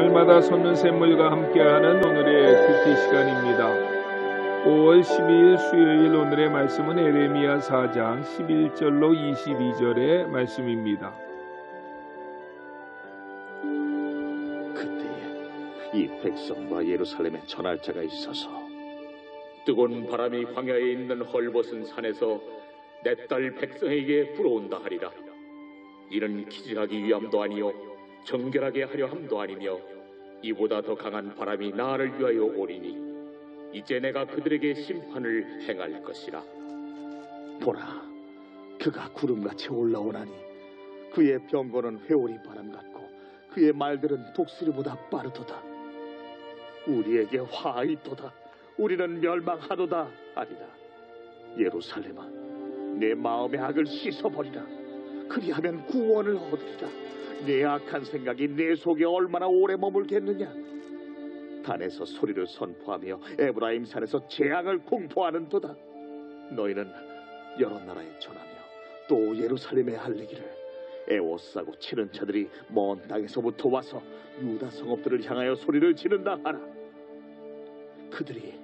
날마다 솟는 샘물과 함께하는 오늘의 큐티 시간입니다. 5월 12일 수요일 오늘의 말씀은 에레미야 4장 11절로 22절의 말씀입니다. 그때에 이 백성과 예루살렘에 전할 자가 있어서 뜨거운 바람이 광야에 있는 헐벗은 산에서 내 딸 백성에게 불어온다 하리라. 이는 기질하기 위함도 아니요 정결하게 하려 함도 아니며 이보다 더 강한 바람이 나를 위하여 오리니 이제 내가 그들에게 심판을 행할 것이라. 보라, 그가 구름같이 올라오나니 그의 병거는 회오리 바람 같고 그의 말들은 독수리보다 빠르도다. 우리에게 화 있도다. 우리는 멸망하도다 하리라. 예루살렘아, 내 마음의 악을 씻어버리라. 그리하면 구원을 얻으리라. 내 악한 생각이 내 속에 얼마나 오래 머물겠느냐. 단에서 소리를 선포하며 에브라임 산에서 재앙을 공포하는도다. 너희는 여러 나라에 전하며 또 예루살렘에 알리기를 애워싸고 치는 자들이 먼 땅에서부터 와서 유다 성읍들을 향하여 소리를 지른다 하라. 그들이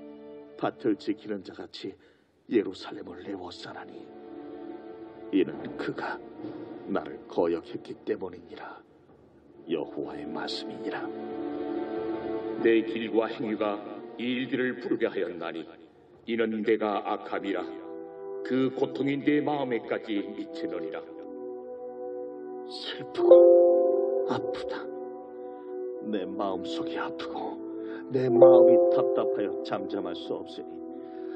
밭을 지키는 자같이 예루살렘을 애워싸라니 이는 그가 나를 거역했기 때문이니라. 여호와의 말씀이니라. 내 길과 행위가 이 일들을 부르게 하였나니 이는 내가 악함이라. 그 고통이 내 마음에까지 미치느니라. 슬프고 아프다. 내 마음속이 아프고 내 마음이 답답하여 잠잠할 수 없으니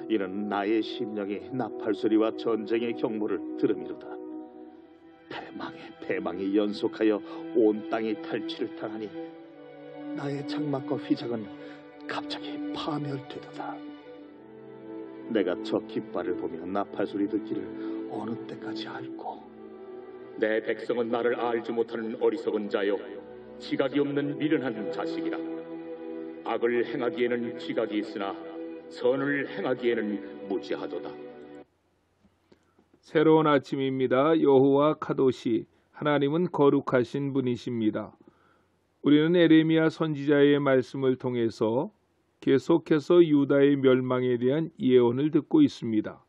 이는 나의 심령이 나팔소리와 전쟁의 경보를 들음이로다. 패망이 연속하여 온 땅이 탈취를 당하니 나의 장막과 휘장은 갑자기 파멸되도다. 내가 저 깃발을 보며 나팔소리 듣기를 어느 때까지 할꼬. 내 백성은 나를 알지 못하는 어리석은 자요 지각이 없는 미련한 자식이라. 악을 행하기에는 지각이 있으나 선을 행하기에는 무지하도다. 새로운 아침입니다. 여호와 카도시, 하나님은 거룩하신 분이십니다. 우리는 에레미야 선지자의 말씀을 통해서 계속해서 유다의 멸망에 대한 예언을 듣고 있습니다.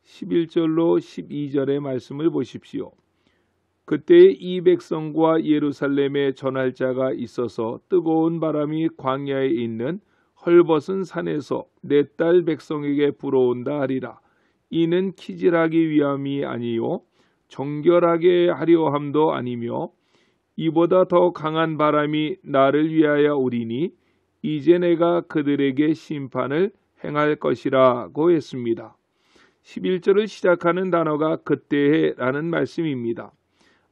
11절로 12절의 말씀을 보십시오. 그때 이 백성과 예루살렘에 전할 자가 있어서 뜨거운 바람이 광야에 있는 헐벗은 산에서 내 딸 백성에게 불어온다 하리라. 이는 키질하기 위함이 아니요 정결하게 하려 함도 아니며 이보다 더 강한 바람이 나를 위하여 오리니 이제 내가 그들에게 심판을 행할 것이라고 했습니다. 11절을 시작하는 단어가 그때라는 말씀입니다.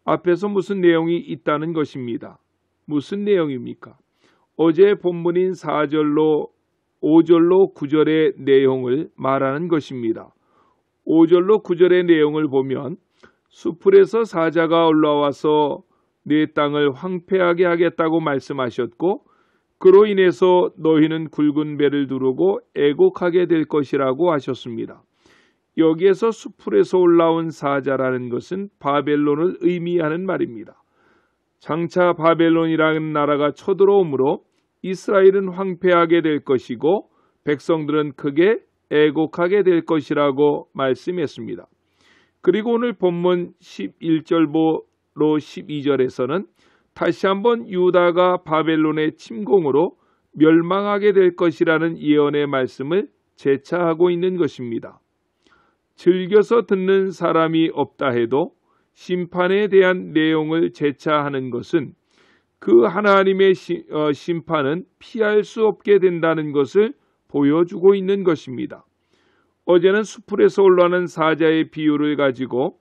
앞에서 무슨 내용이 있다는 것입니다. 무슨 내용입니까? 어제 본문인 4절로 5절로 9절의 내용을 말하는 것입니다. 5절로 9절의 내용을 보면 수풀에서 사자가 올라와서 내 땅을 황폐하게 하겠다고 말씀하셨고 그로 인해서 너희는 굵은 배를 두르고 애곡하게 될 것이라고 하셨습니다. 여기에서 수풀에서 올라온 사자라는 것은 바벨론을 의미하는 말입니다. 장차 바벨론이라는 나라가 쳐들어오므로 이스라엘은 황폐하게 될 것이고 백성들은 크게 애곡하게 될 것이라고 말씀했습니다. 그리고 오늘 본문 11절로 12절에서는 다시 한번 유다가 바벨론의 침공으로 멸망하게 될 것이라는 예언의 말씀을 재차하고 있는 것입니다. 즐겨서 듣는 사람이 없다 해도 심판에 대한 내용을 재차하는 것은 그 하나님의 심판은 피할 수 없게 된다는 것을 보여주고 있는 것입니다. 어제는 수풀에서 올라오는 사자의 비유를 가지고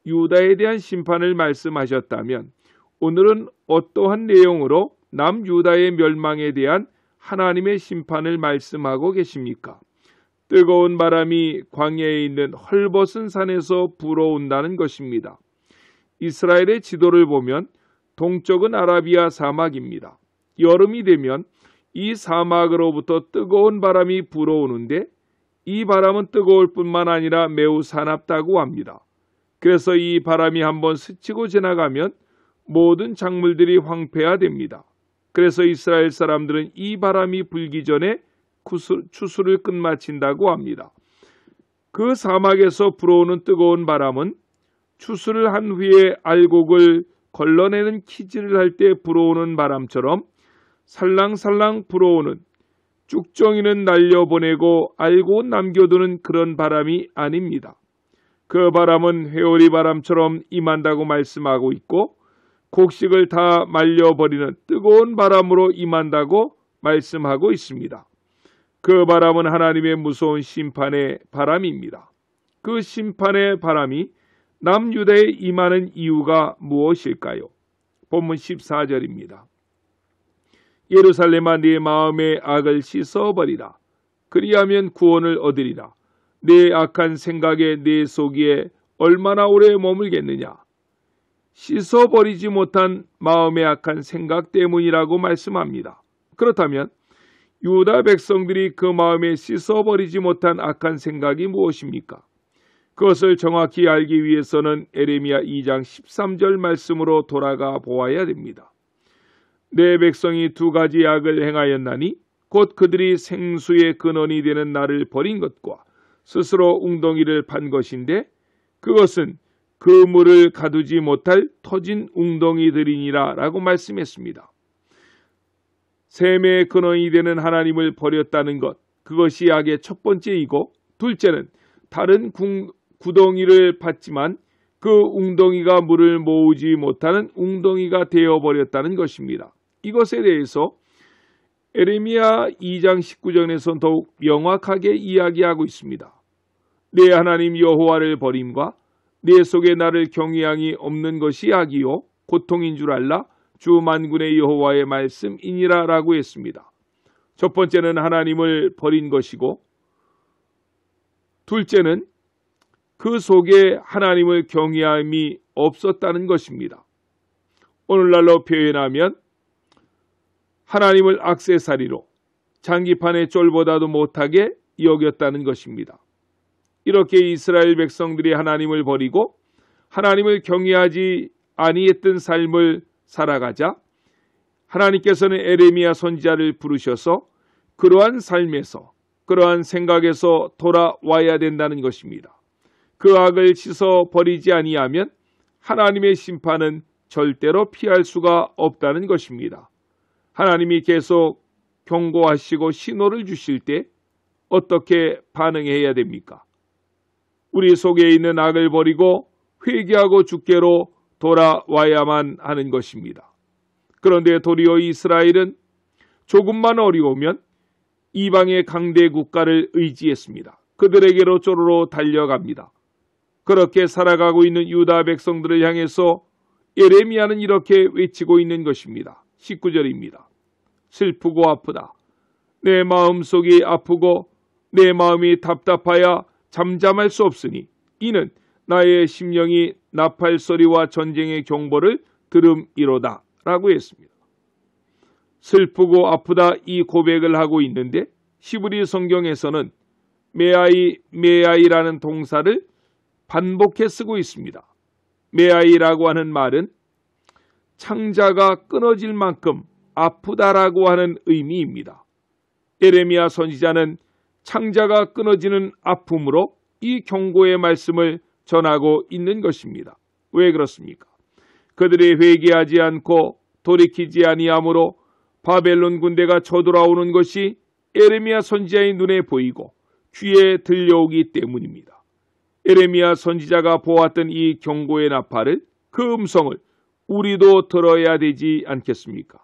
유다에 대한 심판을 말씀하셨다면 오늘은 어떠한 내용으로 남유다의 멸망에 대한 하나님의 심판을 말씀하고 계십니까? 뜨거운 바람이 광야에 있는 헐벗은 산에서 불어온다는 것입니다. 이스라엘의 지도를 보면 동쪽은 아라비아 사막입니다. 여름이 되면 이 사막으로부터 뜨거운 바람이 불어오는데 이 바람은 뜨거울 뿐만 아니라 매우 사납다고 합니다. 그래서 이 바람이 한번 스치고 지나가면 모든 작물들이 황폐화됩니다. 그래서 이스라엘 사람들은 이 바람이 불기 전에 추수를 끝마친다고 합니다. 그 사막에서 불어오는 뜨거운 바람은 추수를 한 후에 알곡을 걸러내는 키질을 할 때 불어오는 바람처럼 살랑살랑 불어오는 쭉정이는 날려보내고 알곡 남겨두는 그런 바람이 아닙니다. 그 바람은 회오리 바람처럼 임한다고 말씀하고 있고 곡식을 다 말려버리는 뜨거운 바람으로 임한다고 말씀하고 있습니다. 그 바람은 하나님의 무서운 심판의 바람입니다. 그 심판의 바람이 남유다에 임하는 이유가 무엇일까요? 본문 14절입니다. 예루살렘아 네 마음의 악을 씻어버리라. 그리하면 구원을 얻으리라. 내 악한 생각에 내 속에 얼마나 오래 머물겠느냐. 씻어버리지 못한 마음의 악한 생각 때문이라고 말씀합니다. 그렇다면 유다 백성들이 그 마음에 씻어버리지 못한 악한 생각이 무엇입니까? 그것을 정확히 알기 위해서는 에레미야 2장 13절 말씀으로 돌아가 보아야 됩니다. 내 백성이 두 가지 악을 행하였나니 곧 그들이 생수의 근원이 되는 나를 버린 것과 스스로 웅덩이를 판 것인데 그것은 그 물을 가두지 못할 터진 웅덩이들이니라 라고 말씀했습니다. 샘의 근원이 되는 하나님을 버렸다는 것, 그것이 악의 첫 번째이고 둘째는 다른 구덩이를 팠지만 그 웅덩이가 물을 모으지 못하는 웅덩이가 되어버렸다는 것입니다. 이것에 대해서 에레미야 2장 19절에서 더욱 명확하게 이야기하고 있습니다. 내 하나님 여호와를 버림과 내 속에 나를 경외함이 없는 것이 악이요 고통인 줄 알라 주 만군의 여호와의 말씀이니라 라고 했습니다. 첫 번째는 하나님을 버린 것이고 둘째는 그 속에 하나님을 경외함이 없었다는 것입니다. 오늘날로 표현하면 하나님을 액세서리로 장기판의 쫄보다도 못하게 여겼다는 것입니다. 이렇게 이스라엘 백성들이 하나님을 버리고 하나님을 경외하지 아니했던 삶을 살아가자 하나님께서는 에레미야 선지자를 부르셔서 그러한 삶에서 그러한 생각에서 돌아와야 된다는 것입니다. 그 악을 씻어 버리지 아니하면 하나님의 심판은 절대로 피할 수가 없다는 것입니다. 하나님이 계속 경고하시고 신호를 주실 때 어떻게 반응해야 됩니까? 우리 속에 있는 악을 버리고 회개하고 주께로 돌아와야만 하는 것입니다. 그런데 도리어 이스라엘은 조금만 어려우면 이방의 강대 국가를 의지했습니다. 그들에게로 쪼르르 달려갑니다. 그렇게 살아가고 있는 유다 백성들을 향해서 예레미야는 이렇게 외치고 있는 것입니다. 19절입니다. 슬프고 아프다. 내 마음속이 아프고 내 마음이 답답하여 잠잠할 수 없으니 이는 나의 심령이 나팔 소리와 전쟁의 경보를 들음이로다 라고 했습니다. 슬프고 아프다 이 고백을 하고 있는데 히브리 성경에서는 메아이라는 동사를 반복해 쓰고 있습니다. 메아이라고 하는 말은 창자가 끊어질 만큼 아프다라고 하는 의미입니다. 에레미야 선지자는 창자가 끊어지는 아픔으로 이 경고의 말씀을 전하고 있는 것입니다. 왜 그렇습니까? 그들이 회개하지 않고 돌이키지 아니하므로 바벨론 군대가 쳐들어오는 것이 에레미야 선지자의 눈에 보이고 귀에 들려오기 때문입니다. 에레미야 선지자가 보았던 이 경고의 나팔을 그 음성을 우리도 들어야 되지 않겠습니까?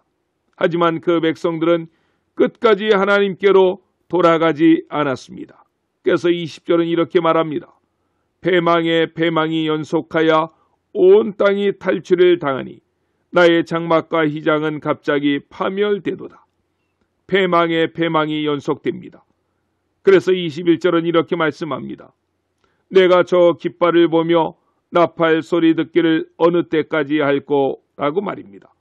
하지만 그 백성들은 끝까지 하나님께로 돌아가지 않았습니다. 그래서 20절은 이렇게 말합니다. 패망에 패망이 연속하여 온 땅이 탈취를 당하니 나의 장막과 휘장은 갑자기 파멸되도다. 패망에 패망이 연속됩니다. 그래서 21절은 이렇게 말씀합니다. 내가 저 깃발을 보며 나팔 소리 듣기를 어느 때까지 할꼬 라고 말입니다.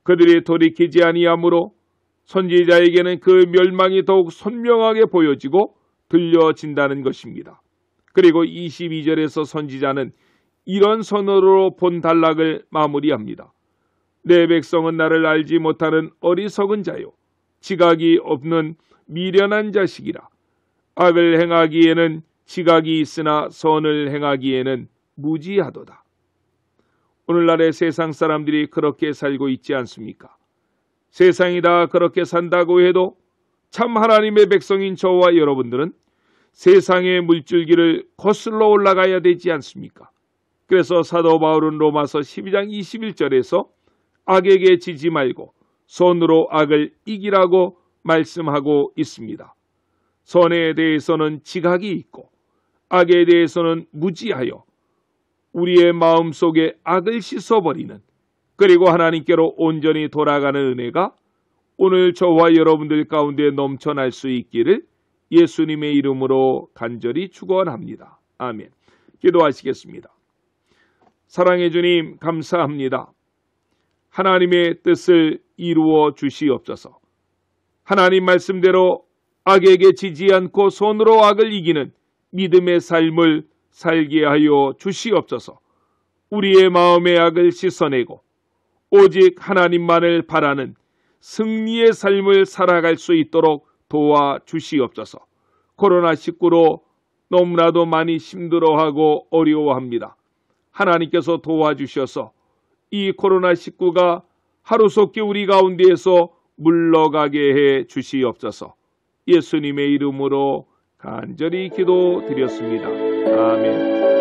그들이 돌이키지 아니하므로 선지자에게는 그 멸망이 더욱 선명하게 보여지고 들려진다는 것입니다. 그리고 22절에서 선지자는 이런 선언으로 본 단락을 마무리합니다. 내 백성은 나를 알지 못하는 어리석은 자요 지각이 없는 미련한 자식이라. 악을 행하기에는 지각이 있으나 선을 행하기에는 무지하도다. 오늘날의 세상 사람들이 그렇게 살고 있지 않습니까? 세상이 다 그렇게 산다고 해도 참 하나님의 백성인 저와 여러분들은 세상의 물줄기를 거슬러 올라가야 되지 않습니까? 그래서 사도 바울은 로마서 12장 21절에서 악에게 지지 말고 선으로 악을 이기라고 말씀하고 있습니다. 선에 대해서는 지각이 있고 악에 대해서는 무지하여 우리의 마음속에 악을 씻어버리는, 그리고 하나님께로 온전히 돌아가는 은혜가 오늘 저와 여러분들 가운데 넘쳐날 수 있기를 예수님의 이름으로 간절히 축원합니다. 아멘. 기도하시겠습니다. 사랑해 주님, 감사합니다. 하나님의 뜻을 이루어 주시옵소서. 하나님 말씀대로 악에게 지지 않고 손으로 악을 이기는 믿음의 삶을 살게 하여 주시옵소서. 우리의 마음의 악을 씻어내고 오직 하나님만을 바라는 승리의 삶을 살아갈 수 있도록 도와주시옵소서. 코로나19로 너무나도 많이 힘들어하고 어려워합니다. 하나님께서 도와주셔서 이 코로나19가 하루속히 우리 가운데에서 물러가게 해 주시옵소서. 예수님의 이름으로 간절히 기도드렸습니다. 아멘.